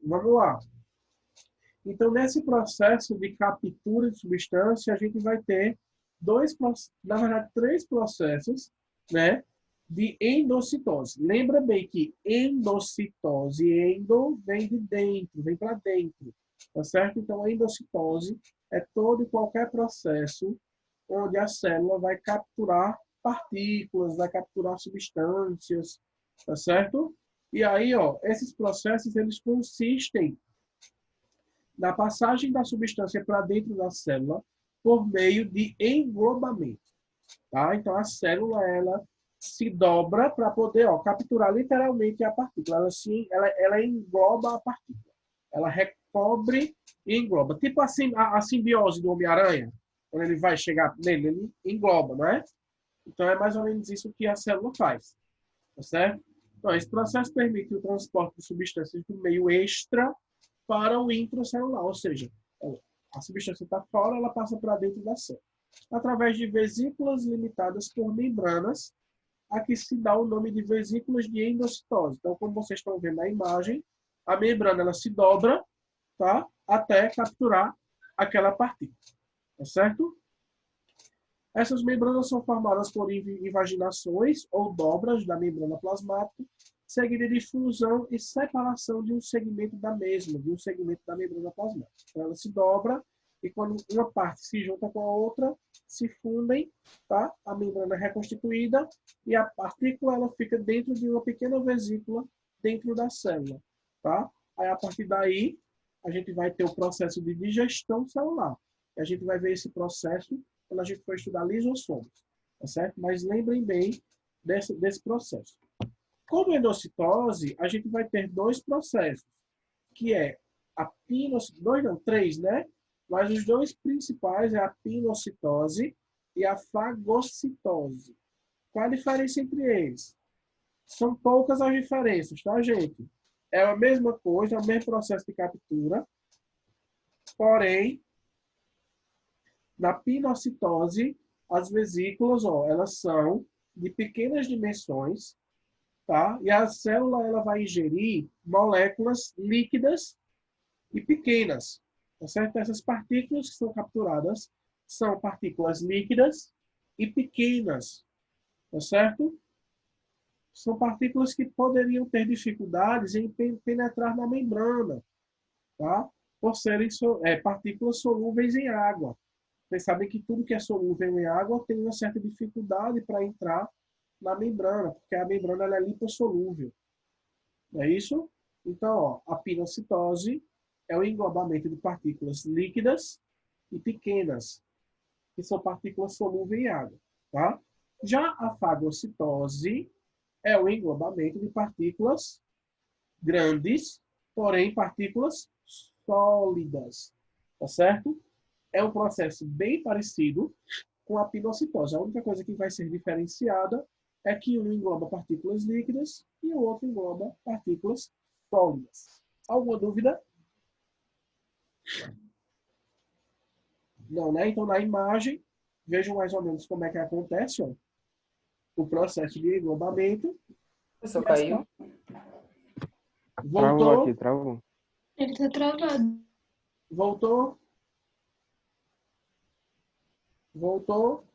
Vamos lá. Então, nesse processo de captura de substância, a gente vai ter na verdade, três processos, né, de endocitose. Lembra bem que endocitose, endo vem de dentro, vem para dentro, tá certo? Então, a endocitose é todo e qualquer processo onde a célula vai capturar partículas, vai capturar substâncias, tá certo? E aí, ó, esses processos, eles consistem na passagem da substância para dentro da célula por meio de englobamento. Tá? Então, a célula ela se dobra para poder capturar literalmente a partícula. Ela engloba a partícula. Ela recobre e engloba. Tipo assim, a simbiose do Homem-Aranha, quando ele vai chegar nele, ele engloba, não é? Então, é mais ou menos isso que a célula faz. Tá certo? Então, esse processo permite o transporte de substâncias do meio extra para o intracelular, ou seja, a substância está fora, ela passa para dentro da célula. Através de vesículas limitadas por membranas, a que se dá o nome de vesículas de endocitose. Então, como vocês estão vendo na imagem, a membrana ela se dobra, tá? Até capturar aquela partícula. Tá certo? Essas membranas são formadas por invaginações ou dobras da membrana plasmática, seguida de fusão e separação de um segmento da mesma, de um segmento da membrana plasmática. Então, ela se dobra e quando uma parte se junta com a outra, se fundem, tá? A membrana é reconstituída e a partícula ela fica dentro de uma pequena vesícula dentro da célula, tá? Aí, a partir daí, a gente vai ter o processo de digestão celular. E a gente vai ver esse processo quando a gente for estudar lisossomos, tá certo? Mas lembrem bem desse processo. Como endocitose, a gente vai ter dois processos, que é a pinocitose, três, né? Mas os dois principais é a pinocitose e a fagocitose. Qual a diferença entre eles? São poucas as diferenças, tá, gente? É a mesma coisa, é o mesmo processo de captura, porém, na pinocitose, as vesículas, elas são de pequenas dimensões, tá? E a célula ela vai ingerir moléculas líquidas e pequenas, tá certo? Essas partículas que são capturadas são partículas líquidas e pequenas, tá certo? São partículas que poderiam ter dificuldades em penetrar na membrana, tá? Por serem partículas solúveis em água. Vocês sabem que tudo que é solúvel em água tem uma certa dificuldade para entrar na membrana, porque a membrana ela é lipossolúvel. Não é isso? Então, a pinocitose é o englobamento de partículas líquidas e pequenas, que são partículas solúveis em água. Tá? Já a fagocitose é o englobamento de partículas grandes, porém partículas sólidas. Tá certo? É um processo bem parecido com a pinocitose. A única coisa que vai ser diferenciada é que um engloba partículas líquidas e o outro engloba partículas sólidas. Alguma dúvida? Não, né? Então, na imagem, vejam mais ou menos como é que acontece o processo de englobamento. Só caiu? Voltou? Travou aqui, travou. Ele tá travado. Voltou? Voltou?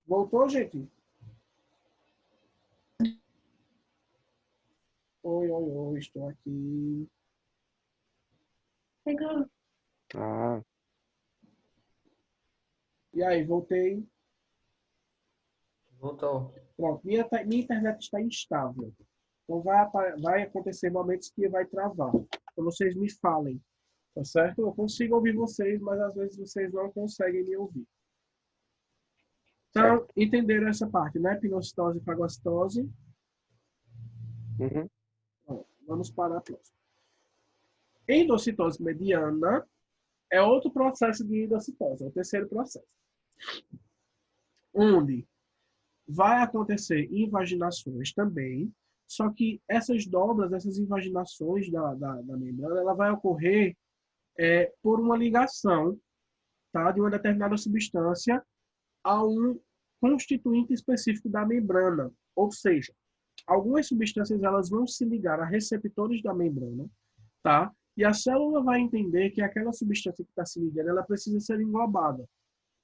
Voltou, gente? Oi, estou aqui. Pegou. Ah, E aí, voltei. Voltou. Pronto, minha internet está instável. Então, vai acontecer momentos que vai travar. Então, vocês me falem, tá certo? Eu consigo ouvir vocês, mas às vezes vocês não conseguem me ouvir. Então, entenderam essa parte, né? Pinocitose e fagocitose. uhum. Vamos para a próxima. Endocitose mediana é outro processo de endocitose, é o terceiro processo. Onde vai acontecer invaginações também, só que essas dobras, essas invaginações da membrana, ela vai ocorrer por uma ligação, tá, de uma determinada substância a um constituinte específico da membrana, ou seja, algumas substâncias elas vão se ligar a receptores da membrana, tá? E a célula vai entender que aquela substância que está se ligando, ela precisa ser englobada,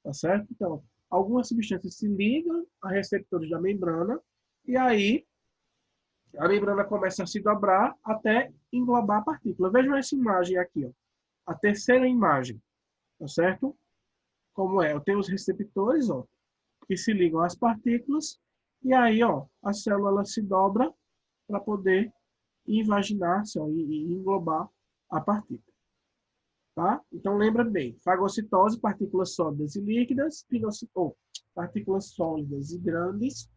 tá certo? Então, algumas substâncias se ligam a receptores da membrana e aí a membrana começa a se dobrar até englobar a partícula. Vejam essa imagem aqui, ó. A terceira imagem, tá certo? Como é? Eu tenho os receptores, ó, que se ligam às partículas e aí, ó, a célula ela se dobra para poder invaginar-se e englobar a partícula. Tá? Então, lembra bem, fagocitose, partículas sólidas e líquidas, partículas sólidas e grandes,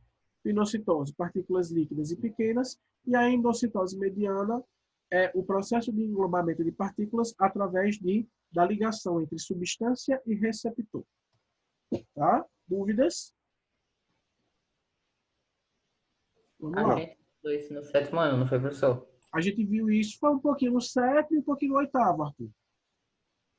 pinocitose, partículas líquidas e pequenas, e a endocitose mediana é o processo de englobamento de partículas através da ligação entre substância e receptor. Tá? Dúvidas? Vamos A lá. gente viu isso no 7º ano, não foi, professor? A gente viu isso, foi um pouquinho no 7º e um pouquinho no 8º, Arthur.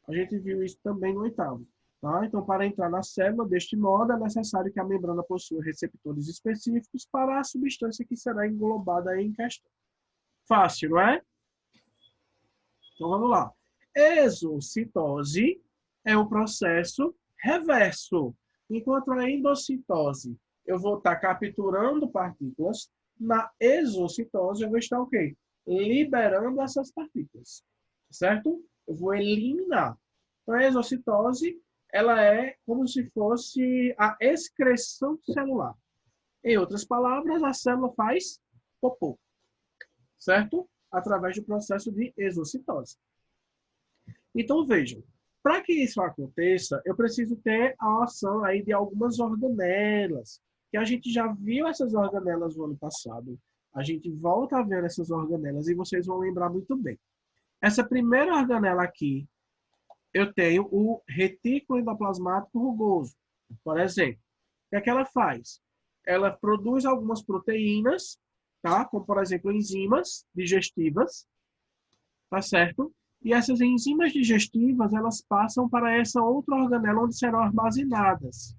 A gente viu isso também no 8º. Tá? Então, para entrar na célula, deste modo, é necessário que a membrana possua receptores específicos para a substância que será englobada em questão. Fácil, não é? Então, vamos lá. Exocitose é o processo reverso. Enquanto a endocitose, eu vou estar capturando partículas, na exocitose, eu vou estar o quê? Liberando essas partículas. Certo? Eu vou eliminar. Então, a exocitose, ela é como se fosse a excreção celular. Em outras palavras, a célula faz popô. Certo? Através do processo de exocitose. Então, vejam, para que isso aconteça, eu preciso ter a ação aí de algumas organelas, que a gente já viu essas organelas no ano passado. A gente volta a ver essas organelas e vocês vão lembrar muito bem. Essa primeira organela aqui, eu tenho o retículo endoplasmático rugoso, por exemplo. O que é que ela faz? Ela produz algumas proteínas, tá? Como, por exemplo, enzimas digestivas, tá certo? E essas enzimas digestivas, elas passam para essa outra organela onde serão armazenadas,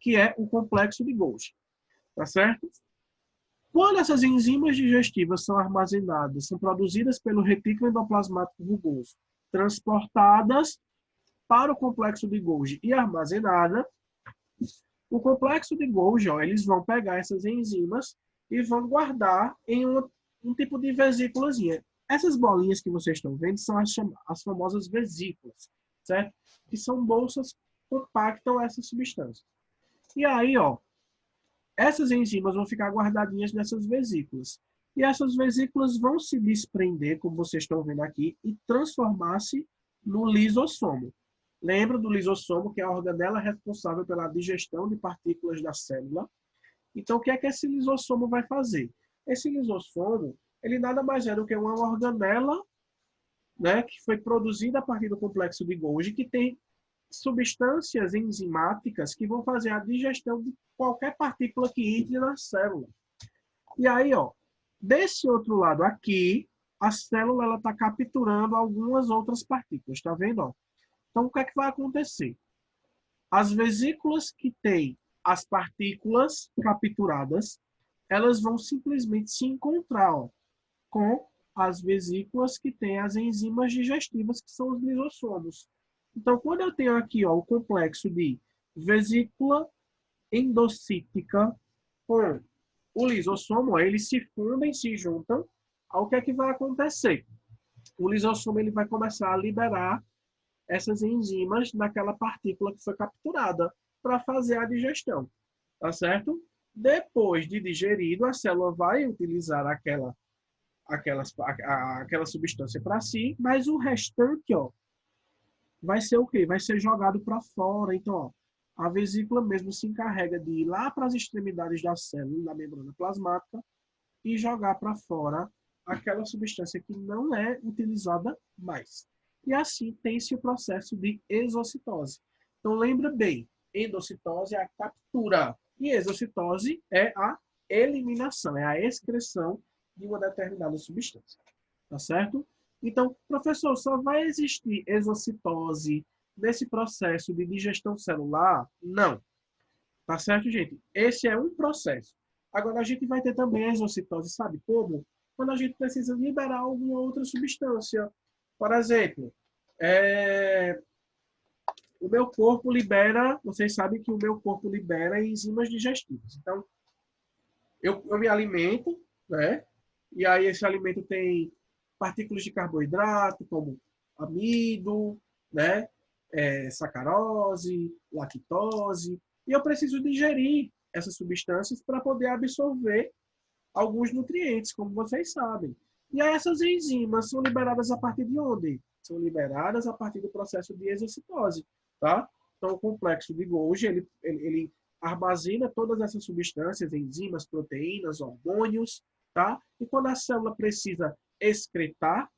que é o complexo de Golgi, tá certo? Quando essas enzimas digestivas são armazenadas, são produzidas pelo retículo endoplasmático rugoso, transportadas para o complexo de Golgi e armazenada, o complexo de Golgi, ó, eles vão pegar essas enzimas e vão guardar em um tipo de vesículazinha. Essas bolinhas que vocês estão vendo são as famosas vesículas, certo? Que são bolsas que compactam essas substâncias. E aí, ó, essas enzimas vão ficar guardadinhas nessas vesículas. E essas vesículas vão se desprender, como vocês estão vendo aqui, e transformar-se no lisossomo. Lembra do lisossomo, que é a organela responsável pela digestão de partículas da célula? Então, o que é que esse lisossomo vai fazer? Esse lisossomo, ele nada mais é do que uma organela, né, que foi produzida a partir do complexo de Golgi, que tem substâncias enzimáticas que vão fazer a digestão de qualquer partícula que entre na célula. E aí, ó, desse outro lado aqui, a célula está capturando algumas outras partículas, tá vendo? Ó? Então, o que é que vai acontecer? As vesículas que têm as partículas capturadas, elas vão simplesmente se encontrar, ó, com as vesículas que têm as enzimas digestivas, que são os lisossomos. Então, quando eu tenho aqui, ó, o complexo de vesícula endocítica com o lisossomo, ó, eles se fundem, se juntam. O que é que vai acontecer? O lisossomo ele vai começar a liberar essas enzimas naquela partícula que foi capturada para fazer a digestão, tá certo? Depois de digerido, a célula vai utilizar aquela substância para si, mas o restante, ó, vai ser o quê? Vai ser jogado para fora. Então, ó, a vesícula mesmo se encarrega de ir lá para as extremidades da célula, da membrana plasmática, e jogar para fora aquela substância que não é utilizada mais. E assim tem-se o processo de exocitose. Então, lembra bem, endocitose é a captura e exocitose é a eliminação, é a excreção de uma determinada substância. Tá certo? Então, professor, só vai existir exocitose nesse processo de digestão celular? Não. Tá certo, gente? Esse é um processo. Agora, a gente vai ter também a exocitose, sabe como? Quando a gente precisa liberar alguma outra substância. Por exemplo, o meu corpo libera, vocês sabem que o meu corpo libera enzimas digestivas. Então, eu me alimento, né? E aí esse alimento tem partículas de carboidrato, como amido, né? Sacarose, lactose. E eu preciso digerir essas substâncias para poder absorver alguns nutrientes, como vocês sabem. E aí essas enzimas são liberadas a partir de onde? São liberadas a partir do processo de exocitose, tá? Então, o complexo de Golgi, ele armazena todas essas substâncias, enzimas, proteínas, hormônios, tá? E quando a célula precisa excretar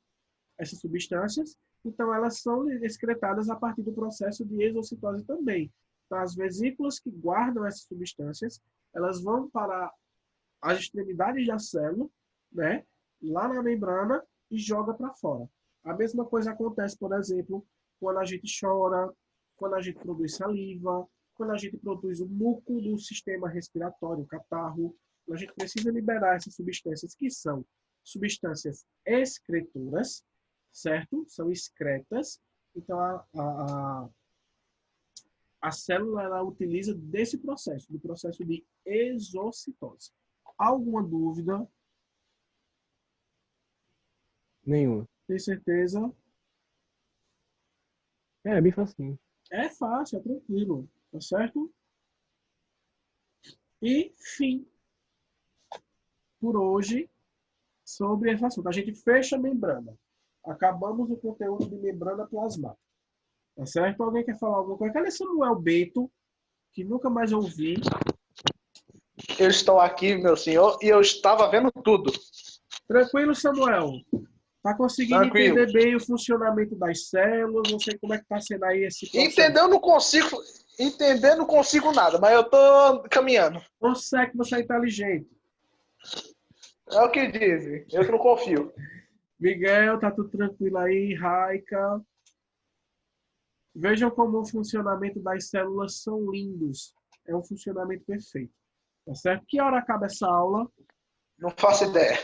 essas substâncias, então elas são excretadas a partir do processo de exocitose também. Então, as vesículas que guardam essas substâncias, elas vão para as extremidades da célula, né? Lá na membrana e joga para fora. A mesma coisa acontece, por exemplo, quando a gente chora, quando a gente produz saliva, quando a gente produz o muco do sistema respiratório, o catarro. A gente precisa liberar essas substâncias que são substâncias excretoras, certo? São excretas. Então, a célula ela utiliza desse processo, do processo de exocitose. Alguma dúvida? Nenhuma. Tem certeza? É bem facinho. É fácil, é tranquilo, tá certo? E fim por hoje sobre esse assunto. A gente fecha a membrana. Acabamos o conteúdo de membrana plasmática. Tá certo? Alguém quer falar alguma coisa? Cadê Samuel Bento, que nunca mais ouvi? Eu estou aqui, meu senhor, e eu estava vendo tudo. Tranquilo, Samuel? Tá conseguindo Tranquilo. entender bem o funcionamento das células? Não sei como é que tá sendo aí esse processo. Entender não consigo nada, mas eu tô caminhando. Você que você é inteligente. É o que dizem, eu que não confio. Miguel, tá tudo tranquilo aí? Raika. Vejam como o funcionamento das células são lindos. É um funcionamento perfeito. Tá certo? Que hora acaba essa aula? Não faço ideia.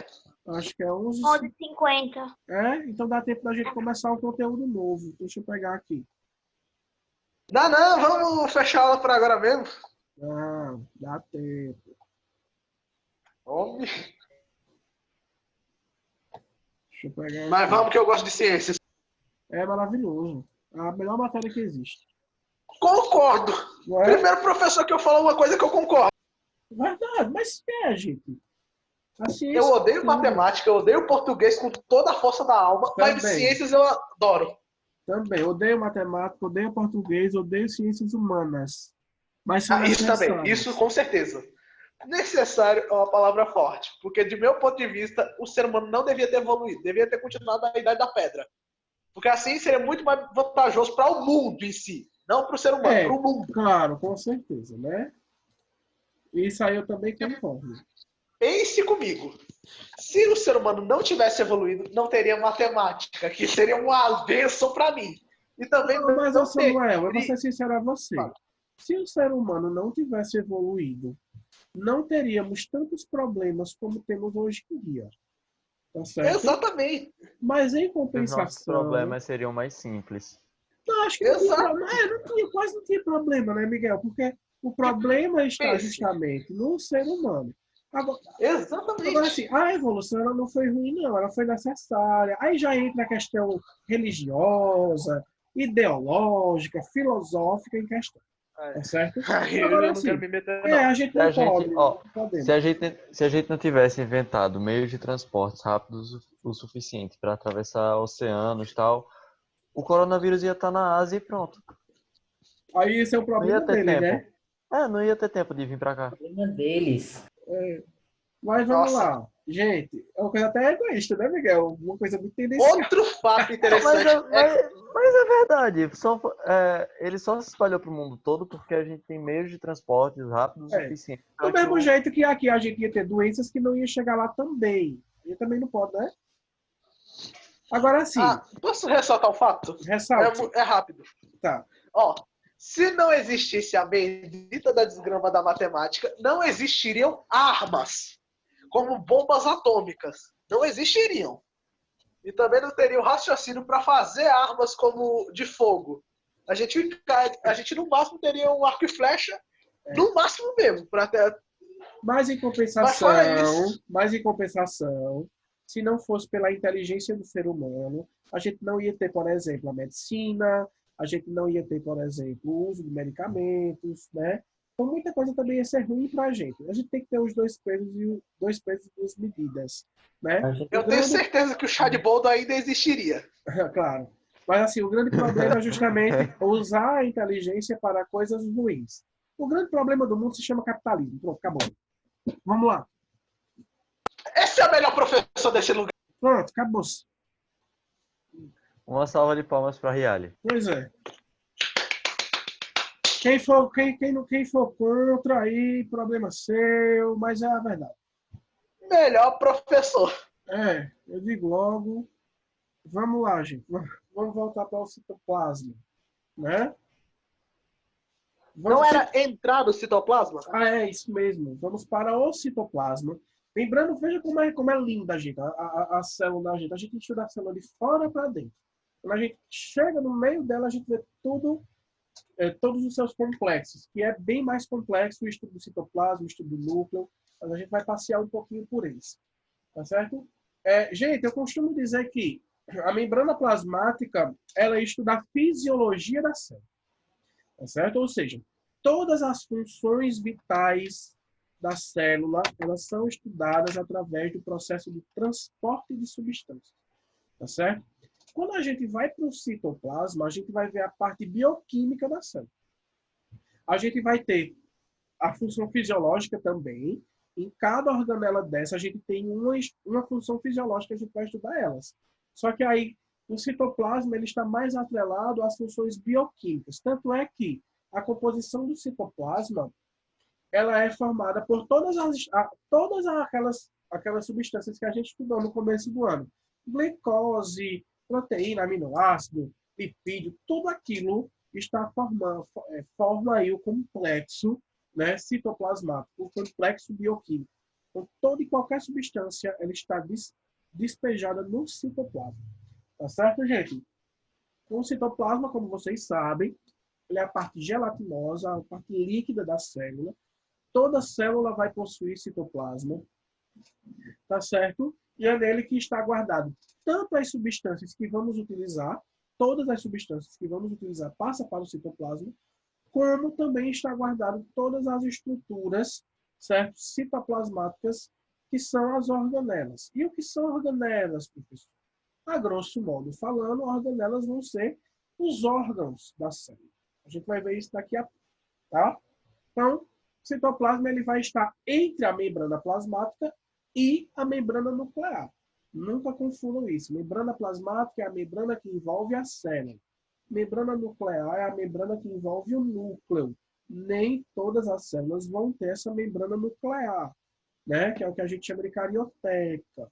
Acho que é 11. 11h50. Então dá tempo da gente começar um conteúdo novo. Deixa eu pegar aqui. Não, vamos fechar a aula por agora mesmo. Dá tempo. Homem. Deixa eu pegar Mas aqui. vamos que eu gosto de ciências. É maravilhoso. A melhor matéria que existe. Concordo. Não é? Primeiro professor que eu falo uma coisa que eu concordo. Verdade, mas gente. A ciência, Eu odeio matemática, eu odeio português com toda a força da alma, mas Também. ciências eu adoro. Também. Odeio matemática, odeio português, odeio ciências humanas. Mas são Isso também, necessárias. isso com certeza. Necessário é uma palavra forte, porque de meu ponto de vista, o ser humano não devia ter evoluído, devia ter continuado na Idade da Pedra. Porque assim seria muito mais vantajoso para o mundo em si, não para o ser humano, para o mundo. Claro, com certeza, né? Isso aí eu também concordo. Pense comigo. Se o ser humano não tivesse evoluído, não teria matemática, que seria uma bênção para mim. E também Mas, não Samuel, eu vou ser sincero a você. Fala. Se o ser humano não tivesse evoluído, não teríamos tantos problemas como temos hoje em dia. Tá certo? Exatamente. Mas em Os nossos compensação... problemas seriam mais simples. Eu acho que não tinha, Exato. quase não tinha problema, né, Miguel? Porque o problema está justamente no ser humano. Agora, Exatamente. assim, a evolução ela não foi ruim, não. Ela foi necessária. Aí já entra a questão religiosa, ideológica, filosófica em questão. Tá certo? Eu Agora, não assim, quero me meter, não. a gente não pode. Podemos. Se a gente não tivesse inventado meios de transporte rápidos o suficiente para atravessar oceanos e tal, o coronavírus ia estar na Ásia e pronto. Aí esse é o Não problema ia ter dele, tempo. né? Não ia ter tempo de vir para cá. Problema deles. Mas vamos Nossa. lá. Gente, é uma coisa até egoísta, né, Miguel? Uma coisa muito tendenciosa. Outro fato Mas interessante mas é verdade. Ele só se espalhou para o mundo todo porque a gente tem meios de transporte rápidos o suficiente. Do mesmo jeito que aqui a gente ia ter doenças que não ia chegar lá também. E também não pode, né? Agora sim, posso ressaltar um fato? ressalte. É rápido. Tá. Ó, Se não existisse a bendita da desgrama da matemática, não existiriam armas, como bombas atômicas. Não existiriam. E também não teria o raciocínio para fazer armas como de fogo. A gente no máximo teria um arco e flecha, no máximo mesmo, para ter. Mas em compensação, se não fosse pela inteligência do ser humano, a gente não ia ter, por exemplo, a medicina, a gente não ia ter, por exemplo, o uso de medicamentos, né? Então, muita coisa também ia ser ruim para a gente. A gente tem que ter os dois pesos e duas medidas, né? Eu tenho certeza que o chá de boldo ainda existiria. Claro. Mas, assim, o grande problema é justamente usar a inteligência para coisas ruins. O grande problema do mundo se chama capitalismo. Pronto, acabou. Vamos lá. Esse é o melhor professor desse lugar. Pronto, acabou. Uma salva de palmas para Riali. Pois é. Quem for contra aí, problema seu, mas é a verdade. Melhor professor. Eu digo logo. Vamos lá, gente. Vamos voltar para o citoplasma, né? Não era entrar no citoplasma? É isso mesmo. Vamos para o citoplasma. Lembrando, veja como é linda, gente, a célula da gente. A gente estuda a célula de fora para dentro. Quando a gente chega no meio dela, a gente vê todos os seus complexos, que é bem mais complexo o estudo do citoplasma, o estudo do núcleo, mas a gente vai passear um pouquinho por eles. Tá certo? Gente, eu costumo dizer que a membrana plasmática, ela estuda a fisiologia da célula. Tá certo? Ou seja, todas as funções vitais da célula, elas são estudadas através do processo de transporte de substâncias. Tá certo? Quando a gente vai para o citoplasma, a gente vai ver a parte bioquímica da célula. A gente vai ter a função fisiológica também. Em cada organela dessa, a gente tem uma função fisiológica, a gente vai estudar elas. Só que aí, o citoplasma ele está mais atrelado às funções bioquímicas. Tanto é que a composição do citoplasma ela é formada por todas aquelas substâncias que a gente estudou no começo do ano. Glicose, proteína, aminoácido, lipídio, tudo aquilo forma aí o complexo, né, citoplasmático, o complexo bioquímico. Então, toda e qualquer substância ela está despejada no citoplasma. Tá certo, gente? O citoplasma, como vocês sabem, ele é a parte gelatinosa, a parte líquida da célula. Toda célula vai possuir citoplasma. Tá certo? E é nele que está guardado tanto as substâncias que vamos utilizar, todas as substâncias que vamos utilizar passam para o citoplasma, como também está guardado todas as estruturas, certo? Citoplasmáticas, que são as organelas. E o que são organelas, professor? A grosso modo falando, organelas vão ser os órgãos da célula. A gente vai ver isso daqui a pouco, tá? Então, o citoplasma ele vai estar entre a membrana plasmática e a membrana nuclear. Nunca confundam isso. Membrana plasmática é a membrana que envolve a célula. Membrana nuclear é a membrana que envolve o núcleo. Nem todas as células vão ter essa membrana nuclear, né? Que é o que a gente chama de carioteca.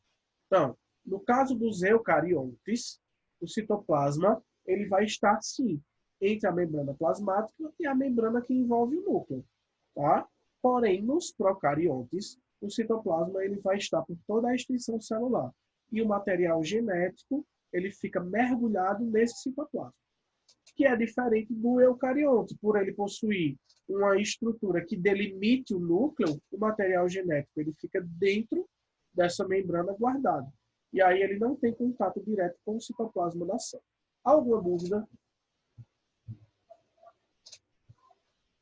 Então, no caso dos eucariontes, o citoplasma ele vai estar, sim, entre a membrana plasmática e a membrana que envolve o núcleo. Tá? Porém, nos procariontes, o citoplasma ele vai estar por toda a extensão celular. E o material genético ele fica mergulhado nesse citoplasma, que é diferente do eucarionte. Por ele possuir uma estrutura que delimite o núcleo, o material genético ele fica dentro dessa membrana guardado. E aí ele não tem contato direto com o citoplasma da célula. Alguma dúvida?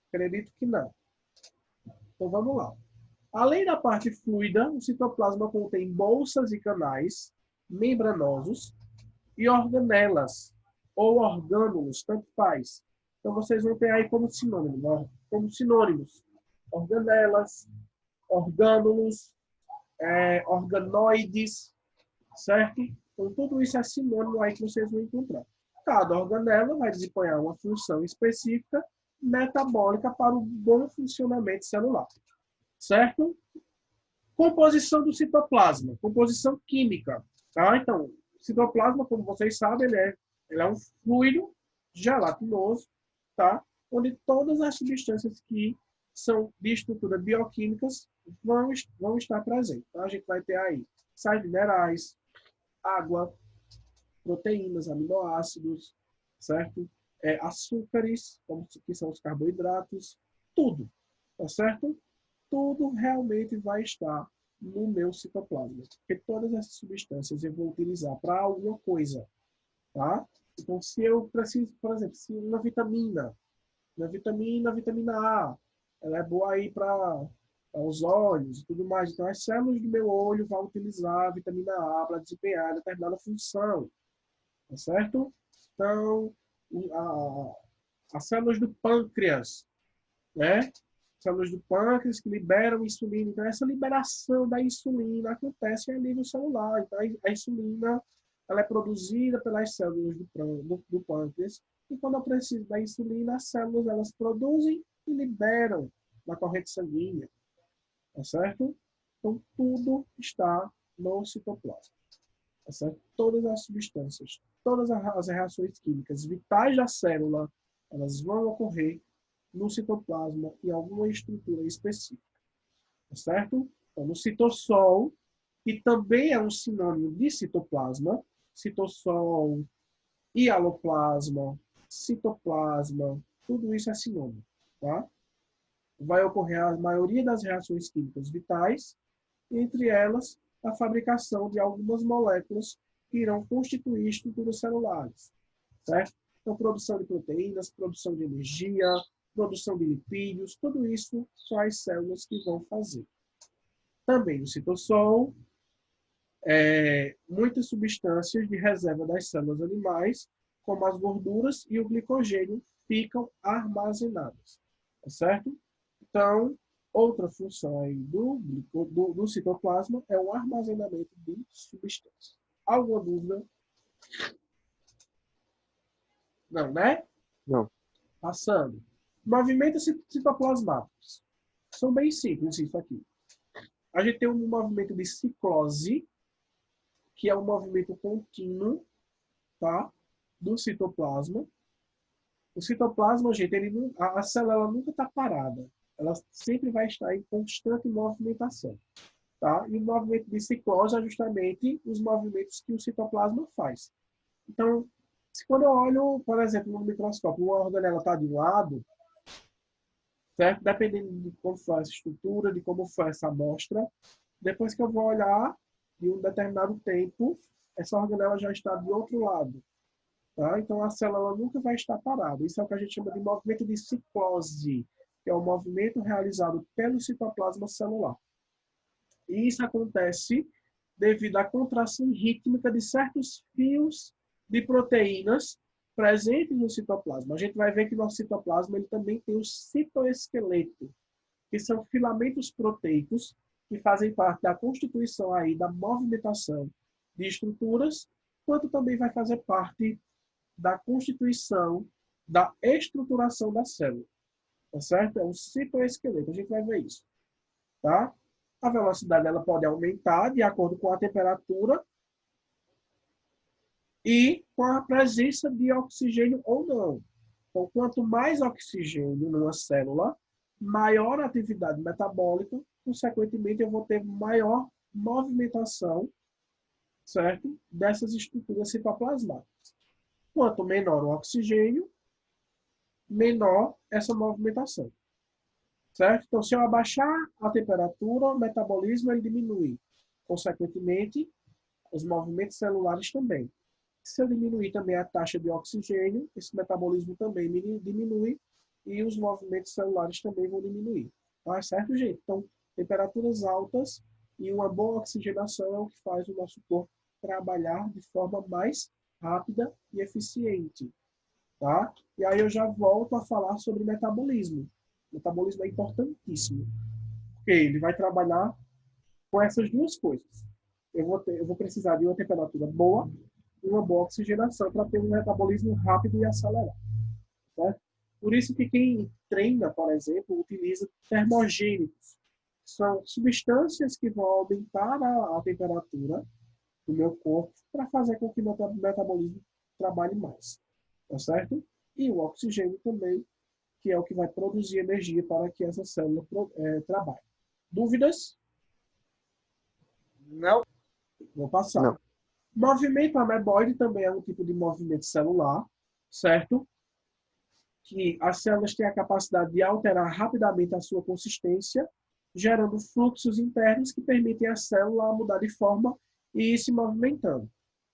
Acredito que não. Então vamos lá. Além da parte fluida, o citoplasma contém bolsas e canais membranosos e organelas, ou orgânulos, tanto faz. Então vocês vão ter aí como sinônimos. Organelas, orgânulos, organoides, certo? Então tudo isso é sinônimo aí que vocês vão encontrar. Cada organela vai desempenhar uma função específica metabólica para o bom funcionamento celular. Certo? Composição do citoplasma, composição química. Tá? Então, o citoplasma, como vocês sabem, ele é um fluido gelatinoso, tá? onde todas as substâncias que são de estrutura bioquímicas vão estar presentes. Então, a gente vai ter aí sais minerais, água, proteínas, aminoácidos, certo? Açúcares, que são os carboidratos, tudo, tá certo? Tudo realmente vai estar no meu citoplasma, porque todas essas substâncias eu vou utilizar para alguma coisa, tá? Então, se eu preciso, por exemplo, se uma vitamina, a vitamina A, ela é boa aí para os olhos e tudo mais. Então, as células do meu olho vão utilizar a vitamina A para desempenhar determinada função, tá certo? Então, as células do pâncreas, né? Células do pâncreas que liberam insulina. Então, essa liberação da insulina acontece a nível celular. Então, a insulina ela é produzida pelas células do pâncreas. E quando eu preciso da insulina, as células elas produzem e liberam na corrente sanguínea. Tá certo? Então, tudo está no citoplasma. Tá certo? Todas as substâncias, todas as reações químicas vitais da célula, elas vão ocorrer no citoplasma em alguma estrutura específica. Tá certo? Então, no citossol, que também é um sinônimo de citoplasma, citossol, hialoplasma, citoplasma, tudo isso é sinônimo, tá? Vai ocorrer a maioria das reações químicas vitais, entre elas a fabricação de algumas moléculas que irão constituir estruturas celulares, certo? Então, produção de proteínas, produção de energia, produção de lipídios, tudo isso são as células que vão fazer. Também no citossol, muitas substâncias de reserva das células animais, como as gorduras e o glicogênio, ficam armazenadas, tá certo? Então, outra função aí do citoplasma é o armazenamento de substâncias. Alguma dúvida? Não, né? Não. Passando. Movimentos citoplasmáticos. São bem simples isso aqui. A gente tem um movimento de ciclose, que é um movimento contínuo, tá? Do citoplasma. O citoplasma, gente, a célula nunca está parada. Ela sempre vai estar em constante movimentação. Tá? E o movimento de ciclose é justamente os movimentos que o citoplasma faz. Então, quando eu olho, por exemplo, no microscópio, uma organela está de um lado, certo? Dependendo de como foi essa estrutura, de como foi essa amostra, depois que eu vou olhar, de um determinado tempo, essa organela já está do outro lado. Tá? Então, a célula nunca vai estar parada. Isso é o que a gente chama de movimento de ciclose, que é o movimento realizado pelo citoplasma celular. E isso acontece devido à contração rítmica de certos fios de proteínas presentes no citoplasma. A gente vai ver que no nosso citoplasma ele também tem o citoesqueleto, que são filamentos proteicos que fazem parte da constituição aí da movimentação de estruturas, quanto também vai fazer parte da constituição da estruturação da célula. Tá certo? É um citoesqueleto. A gente vai ver isso. Tá? A velocidade ela pode aumentar de acordo com a temperatura e com a presença de oxigênio ou não. Então, quanto mais oxigênio numa célula, maior a atividade metabólica, consequentemente eu vou ter maior movimentação, certo? Dessas estruturas citoplasmáticas. Quanto menor o oxigênio, menor essa movimentação. Certo? Então, se eu abaixar a temperatura, o metabolismo ele diminui. Consequentemente, os movimentos celulares também. Se eu diminuir também a taxa de oxigênio, esse metabolismo também diminui e os movimentos celulares também vão diminuir. Tá certo, gente? Então, temperaturas altas e uma boa oxigenação é o que faz o nosso corpo trabalhar de forma mais rápida e eficiente. Tá? E aí eu já volto a falar sobre metabolismo. O metabolismo é importantíssimo, porque ele vai trabalhar com essas duas coisas. Eu vou precisar de uma temperatura boa e uma boa oxigenação para ter um metabolismo rápido e acelerado. Certo? Por isso que quem treina, por exemplo, utiliza termogênicos. São substâncias que vão aumentar a temperatura do meu corpo para fazer com que o meu metabolismo trabalhe mais. Tá certo? E o oxigênio também, que é o que vai produzir energia para que essa célula trabalhe. Dúvidas? Não. Vou passar. Não. Movimento ameboide também é um tipo de movimento celular, certo? Que as células têm a capacidade de alterar rapidamente a sua consistência, gerando fluxos internos que permitem à célula mudar de forma e ir se movimentando.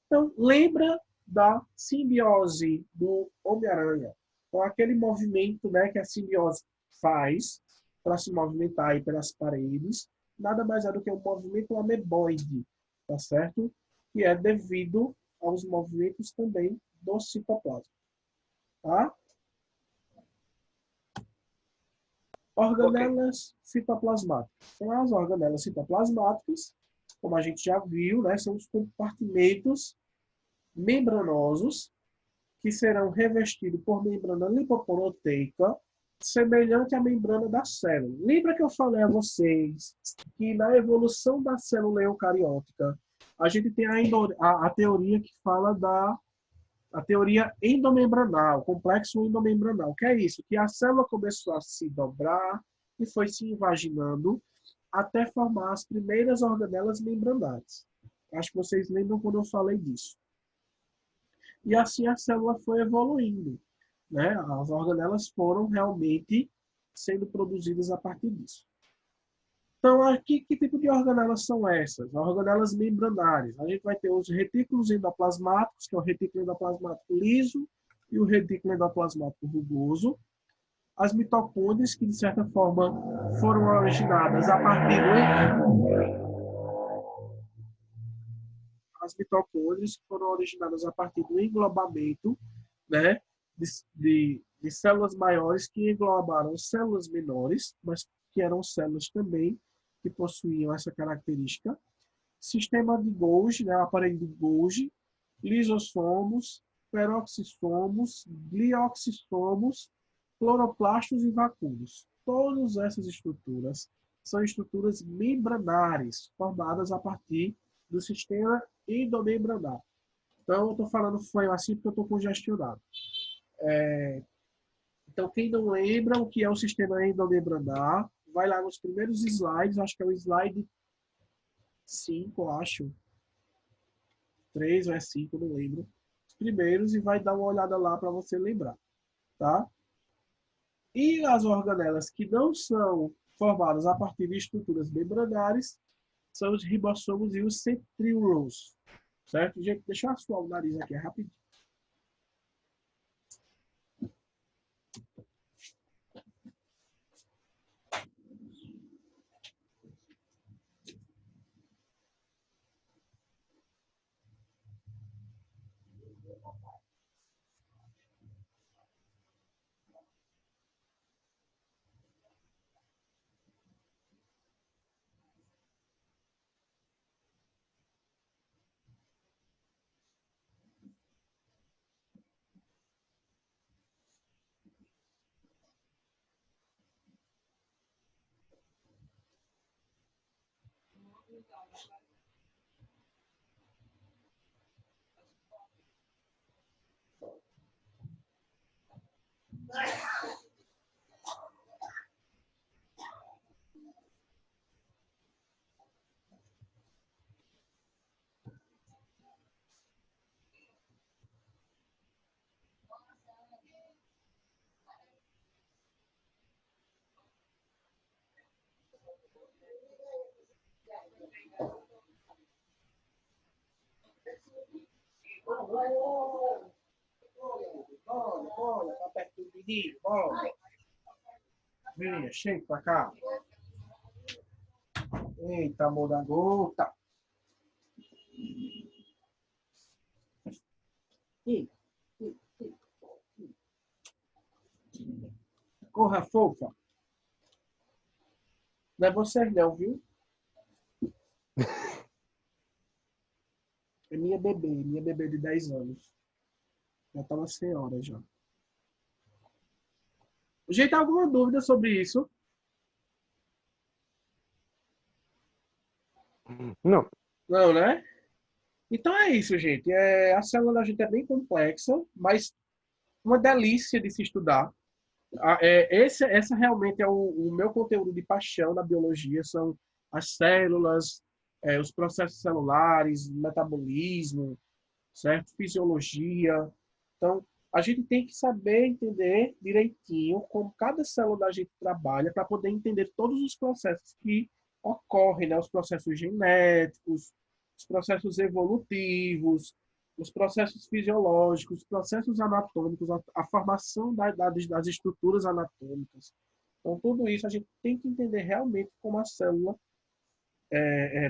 Então, lembra da simbiose do Homem-Aranha. Então, aquele movimento, né, que a simbiose faz para se movimentar aí pelas paredes, nada mais é do que um movimento ameboide, tá certo? Que é devido aos movimentos também do citoplasma. Tá? Organelas citoplasmáticas. Então, as organelas citoplasmáticas, como a gente já viu, né, são os compartimentos membranosos que serão revestidos por membrana lipoproteica, semelhante à membrana da célula. Lembra que eu falei a vocês que na evolução da célula eucariótica, a gente tem a teoria que fala a teoria endomembranal, complexo endomembranal, que é isso, que a célula começou a se dobrar e foi se invaginando até formar as primeiras organelas membranares. Acho que vocês lembram quando eu falei disso. E assim a célula foi evoluindo, né? As organelas foram realmente sendo produzidas a partir disso. Então, aqui, que tipo de organelas são essas? Organelas membranares. A gente vai ter os retículos endoplasmáticos, que é o retículo endoplasmático liso e o retículo endoplasmático rugoso. As mitocôndrias, que de certa forma foram originadas a partir as mitocôndrias foram originadas a partir do englobamento, né, de células maiores que englobaram células menores, mas que eram células também que possuíam essa característica. Sistema de Golgi, né, aparelho de Golgi, lisossomos, peroxissomos, glioxissomos, cloroplastos e vacúolos. Todas essas estruturas são estruturas membranares, formadas a partir do sistema endomembranar. Então, eu estou falando foi assim porque eu estou congestionado. Então, quem não lembra o que é o sistema endomembranar, vai lá nos primeiros slides, acho que é o slide 5, acho. 3 ou é 5, não lembro. Os primeiros, e vai dar uma olhada lá para você lembrar. Tá? E as organelas que não são formadas a partir de estruturas membranares são os ribossomos e os centríolos. Certo? Gente, deixa eu assoar o nariz aqui rapidinho. Bola, tá perto do menino, bola. Vem, chega pra cá. Eita, amor da gota. Corra, fofa. Não é você não, viu? É minha bebê de 10 anos. Já tá uma senhora já. Gente, alguma dúvida sobre isso? Não. Não, né? Então é isso, gente. A célula da gente é bem complexa, mas uma delícia de se estudar. Essa realmente é o meu conteúdo de paixão na biologia, são as células, os processos celulares, metabolismo, certo? Fisiologia. Então, a gente tem que saber entender direitinho como cada célula da gente trabalha para poder entender todos os processos que ocorrem, né? Os processos genéticos, os processos evolutivos, os processos fisiológicos, os processos anatômicos, a formação das estruturas anatômicas. Então, tudo isso a gente tem que entender realmente como a célula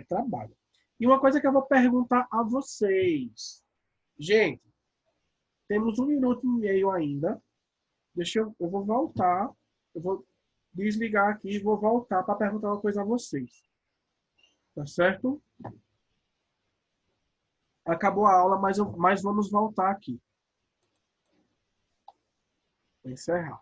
trabalha. E uma coisa que eu vou perguntar a vocês. Gente, temos 1 minuto e meio ainda. Eu vou voltar. Eu vou desligar aqui e vou voltar para perguntar uma coisa a vocês. Tá certo? Acabou a aula, mas vamos voltar aqui. Vou encerrar.